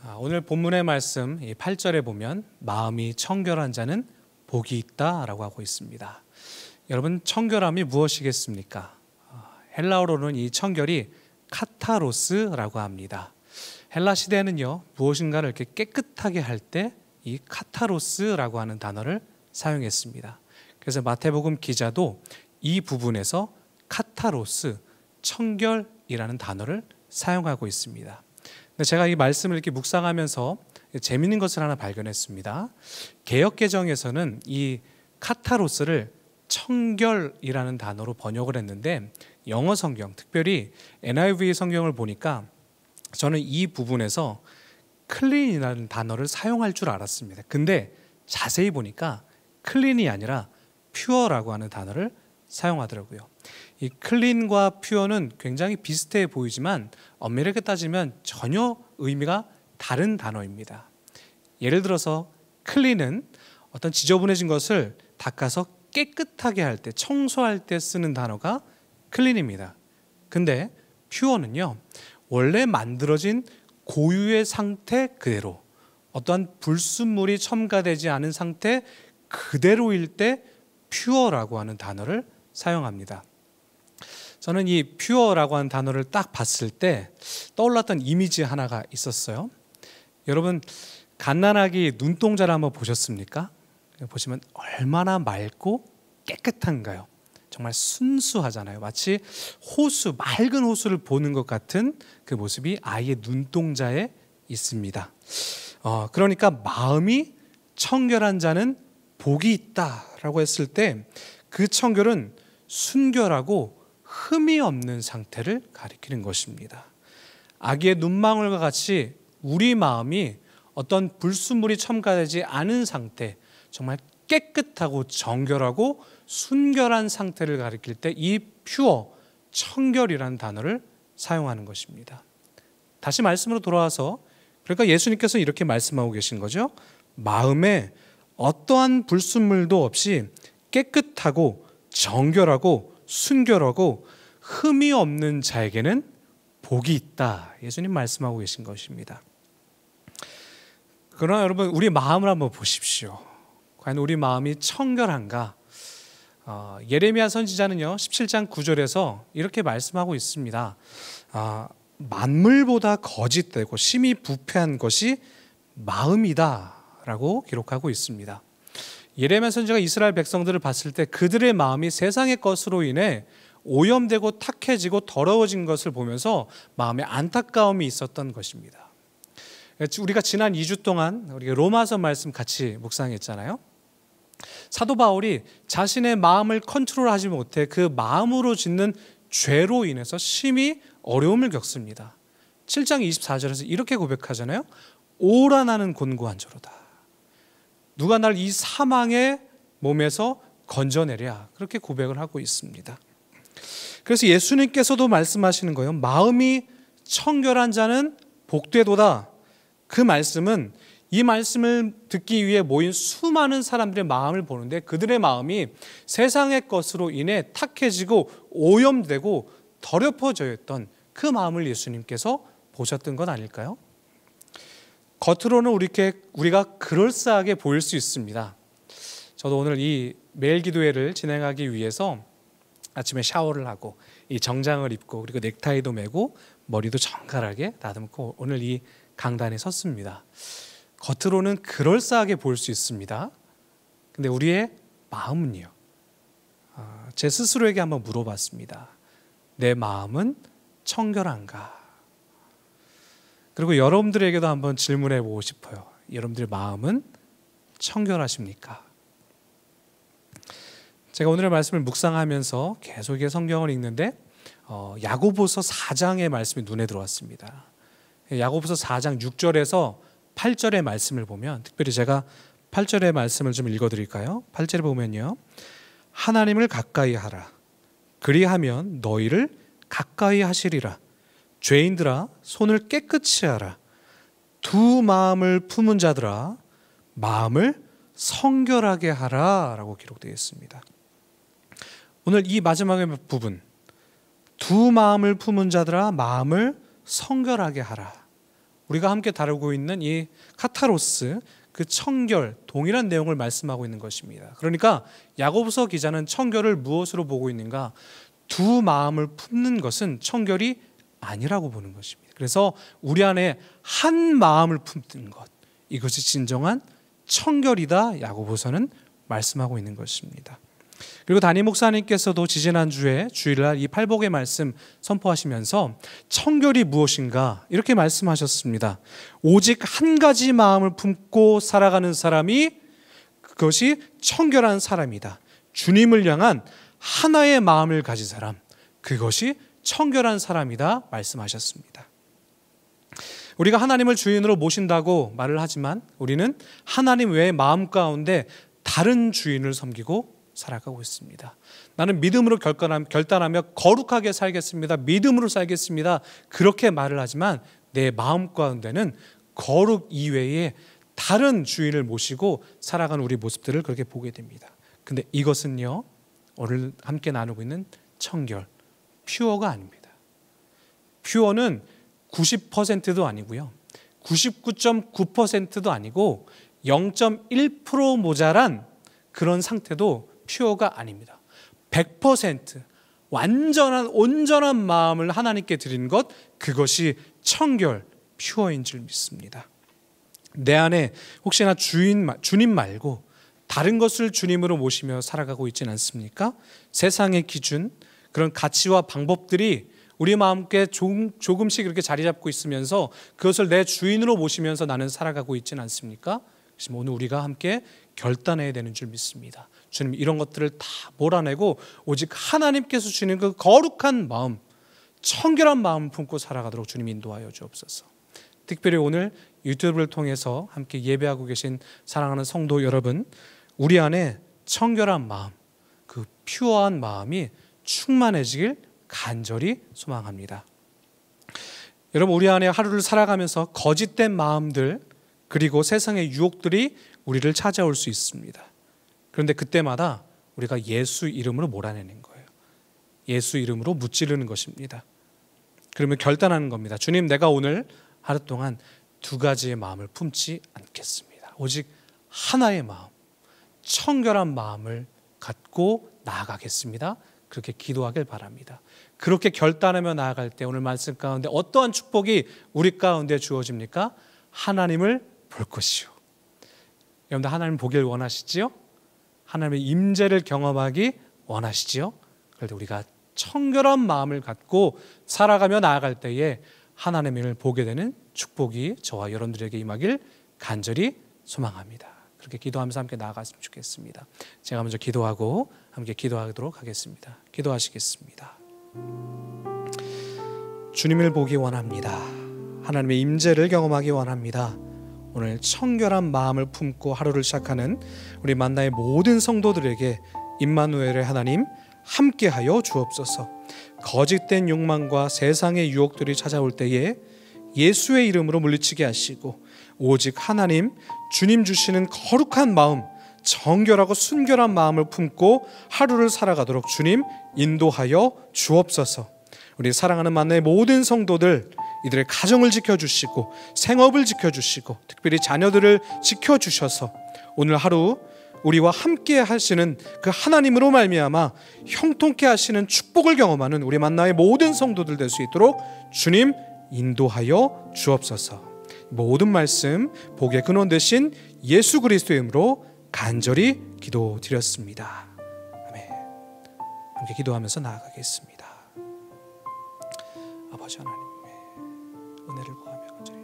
오늘 본문의 말씀 8절에 보면 마음이 청결한 자는 복이 있다라고 하고 있습니다. 여러분, 청결함이 무엇이겠습니까? 헬라어로는 이 청결이 카타로스라고 합니다. 헬라 시대에는요, 무엇인가를 이렇게 깨끗하게 할 때 이 카타로스라고 하는 단어를 사용했습니다. 그래서 마태복음 기자도 이 부분에서 카타로스, 청결이라는 단어를 사용하고 있습니다. 근데 제가 이 말씀을 이렇게 묵상하면서 재미있는 것을 하나 발견했습니다. 개역개정에서는 이 카타로스를 청결이라는 단어로 번역을 했는데, 영어 성경, 특별히 NIV 성경을 보니까 저는 이 부분에서 클린이라는 단어를 사용할 줄 알았습니다. 근데 자세히 보니까 클린이 아니라 퓨어라고 하는 단어를 사용하더라고요. 이 클린과 퓨어는 굉장히 비슷해 보이지만 엄밀하게 따지면 전혀 의미가 다른 단어입니다. 예를 들어서 클린은 어떤 지저분해진 것을 닦아서 깨끗하게 할 때, 청소할 때 쓰는 단어가 클린입니다. 근데 퓨어는요, 원래 만들어진 고유의 상태 그대로, 어떠한 불순물이 첨가되지 않은 상태 그대로일 때 퓨어라고 하는 단어를 사용합니다. 저는 이 퓨어라고 하는 단어를 딱 봤을 때 떠올랐던 이미지 하나가 있었어요. 여러분, 갓난아기 눈동자를 한번 보셨습니까? 보시면 얼마나 맑고 깨끗한가요? 정말 순수하잖아요. 마치 호수, 맑은 호수를 보는 것 같은 그 모습이 아이의 눈동자에 있습니다. 그러니까 마음이 청결한 자는 복이 있다라고 했을 때 그 청결은 순결하고 흠이 없는 상태를 가리키는 것입니다. 아기의 눈망울과 같이 우리 마음이 어떤 불순물이 첨가되지 않은 상태, 정말 깨끗하고 정결하고 순결한 상태를 가리킬 때 이 퓨어, 청결이라는 단어를 사용하는 것입니다. 다시 말씀으로 돌아와서, 그러니까 예수님께서 이렇게 말씀하고 계신 거죠. 마음에 어떠한 불순물도 없이 깨끗하고 정결하고 순결하고 흠이 없는 자에게는 복이 있다. 예수님 말씀하고 계신 것입니다. 그러나 여러분, 우리 마음을 한번 보십시오. 과연 우리 마음이 청결한가? 예레미야 선지자는요, 17장 9절에서 이렇게 말씀하고 있습니다. 만물보다 거짓되고 심히 부패한 것이 마음이다 라고 기록하고 있습니다. 예레미야 선지자가 이스라엘 백성들을 봤을 때 그들의 마음이 세상의 것으로 인해 오염되고 탁해지고 더러워진 것을 보면서 마음에 안타까움이 있었던 것입니다. 우리가 지난 2주 동안 우리가 로마서 말씀 같이 묵상했잖아요. 사도 바울이 자신의 마음을 컨트롤하지 못해 그 마음으로 짓는 죄로 인해서 심히 어려움을 겪습니다. 7장 24절에서 이렇게 고백하잖아요. 오라 나는 곤고한 자로다. 누가 날 이 사망의 몸에서 건져내랴. 그렇게 고백을 하고 있습니다. 그래서 예수님께서도 말씀하시는 거예요. 마음이 청결한 자는 복되도다. 그 말씀은 이 말씀을 듣기 위해 모인 수많은 사람들의 마음을 보는데 그들의 마음이 세상의 것으로 인해 탁해지고 오염되고 더럽혀져 있던 그 마음을 예수님께서 보셨던 건 아닐까요? 겉으로는 우리가 그럴싸하게 보일 수 있습니다. 저도 오늘 이 매일 기도회를 진행하기 위해서 아침에 샤워를 하고 이 정장을 입고 그리고 넥타이도 매고 머리도 정갈하게 다듬고 오늘 이 강단에 섰습니다. 겉으로는 그럴싸하게 보일 수 있습니다. 근데 우리의 마음은요? 제 스스로에게 한번 물어봤습니다. 내 마음은 청결한가? 그리고 여러분들에게도 한번 질문해 보고 싶어요. 여러분들의 마음은 청결하십니까? 제가 오늘의 말씀을 묵상하면서 계속 성경을 읽는데 야고보서 4장의 말씀이 눈에 들어왔습니다. 야고보서 4장 6절에서 8절의 말씀을 보면, 특별히 제가 8절의 말씀을 좀 읽어드릴까요? 8절에 보면요, 하나님을 가까이 하라. 그리하면 너희를 가까이 하시리라. 죄인들아, 손을 깨끗이 하라. 두 마음을 품은 자들아, 마음을 성결하게 하라 라고 기록되어 있습니다. 오늘 이 마지막의 부분, 두 마음을 품은 자들아 마음을 성결하게 하라. 우리가 함께 다루고 있는 이 카타로스, 그 청결, 동일한 내용을 말씀하고 있는 것입니다. 그러니까 야고보서 기자는 청결을 무엇으로 보고 있는가? 두 마음을 품는 것은 청결이 아니라고 보는 것입니다. 그래서 우리 안에 한 마음을 품는 것, 이것이 진정한 청결이다, 야고보서는 말씀하고 있는 것입니다. 그리고 담임 목사님께서도 지지난주에 주일날 이 팔복의 말씀 선포하시면서 청결이 무엇인가 이렇게 말씀하셨습니다. 오직 한 가지 마음을 품고 살아가는 사람이, 그것이 청결한 사람이다. 주님을 향한 하나의 마음을 가진 사람, 그것이 청결한 사람이다 말씀하셨습니다. 우리가 하나님을 주인으로 모신다고 말을 하지만 우리는 하나님 외의 마음 가운데 다른 주인을 섬기고 살아가고 있습니다. 나는 믿음으로 결단하며 거룩하게 살겠습니다. 믿음으로 살겠습니다. 그렇게 말을 하지만 내 마음 가운데는 거룩 이외에 다른 주인을 모시고 살아가는 우리 모습들을 그렇게 보게 됩니다. 근데 이것은요, 오늘 함께 나누고 있는 청결, 퓨어가 아닙니다. 퓨어는 90%도 아니고요, 99.9%도 아니고 0.1% 모자란 그런 상태도 퓨어가 아닙니다. 100% 완전한 온전한 마음을 하나님께 드리는 것, 그것이 청결, 퓨어인 줄 믿습니다. 내 안에 혹시나 주님 말고 다른 것을 주님으로 모시며 살아가고 있지는 않습니까? 세상의 기준, 그런 가치와 방법들이 우리 마음께 조금씩 이렇게 자리 잡고 있으면서 그것을 내 주인으로 모시면서 나는 살아가고 있지는 않습니까? 오늘 우리가 함께 결단해야 되는 줄 믿습니다. 주님, 이런 것들을 다 몰아내고 오직 하나님께서 주시는 그 거룩한 마음, 청결한 마음을 품고 살아가도록 주님 인도하여 주옵소서. 특별히 오늘 유튜브를 통해서 함께 예배하고 계신 사랑하는 성도 여러분, 우리 안에 청결한 마음, 그 퓨어한 마음이 충만해지길 간절히 소망합니다. 여러분, 우리 안에 하루를 살아가면서 거짓된 마음들, 그리고 세상의 유혹들이 우리를 찾아올 수 있습니다. 그런데 그때마다 우리가 예수 이름으로 몰아내는 거예요. 예수 이름으로 무찌르는 것입니다. 그러면 결단하는 겁니다. 주님, 내가 오늘 하루 동안 두 가지의 마음을 품지 않겠습니다. 오직 하나의 마음, 청결한 마음을 갖고 나아가겠습니다. 그렇게 기도하길 바랍니다. 그렇게 결단하며 나아갈 때 오늘 말씀 가운데 어떠한 축복이 우리 가운데 주어집니까? 하나님을 볼 것이요. 여러분들, 하나님 보길 원하시지요? 하나님의 임재를 경험하기 원하시지요? 그럴 때 우리가 청결한 마음을 갖고 살아가며 나아갈 때에 하나님을 보게 되는 축복이 저와 여러분들에게 임하길 간절히 소망합니다. 그렇게 기도하면서 함께 나아갔으면 좋겠습니다. 제가 먼저 기도하고 함께 기도하도록 하겠습니다. 기도하시겠습니다. 주님을 보기 원합니다. 하나님의 임재를 경험하기 원합니다. 오늘 청결한 마음을 품고 하루를 시작하는 우리 만나의 모든 성도들에게 임마누엘의 하나님 함께하여 주옵소서. 거짓된 욕망과 세상의 유혹들이 찾아올 때에 예수의 이름으로 물리치게 하시고 오직 하나님, 주님 주시는 거룩한 마음, 정결하고 순결한 마음을 품고 하루를 살아가도록 주님 인도하여 주옵소서. 우리 사랑하는 만나의 모든 성도들, 이들의 가정을 지켜주시고 생업을 지켜주시고 특별히 자녀들을 지켜주셔서 오늘 하루 우리와 함께 하시는 그 하나님으로 말미암아 형통케 하시는 축복을 경험하는 우리 만나의 모든 성도들 될 수 있도록 주님 인도하여 주옵소서. 모든 말씀 복의 근원 되신 예수 그리스도의 이름으로 간절히 기도드렸습니다. 아멘. 함께 기도하면서 나아가겠습니다. 아버지 하나님의 은혜를 구하며 간절히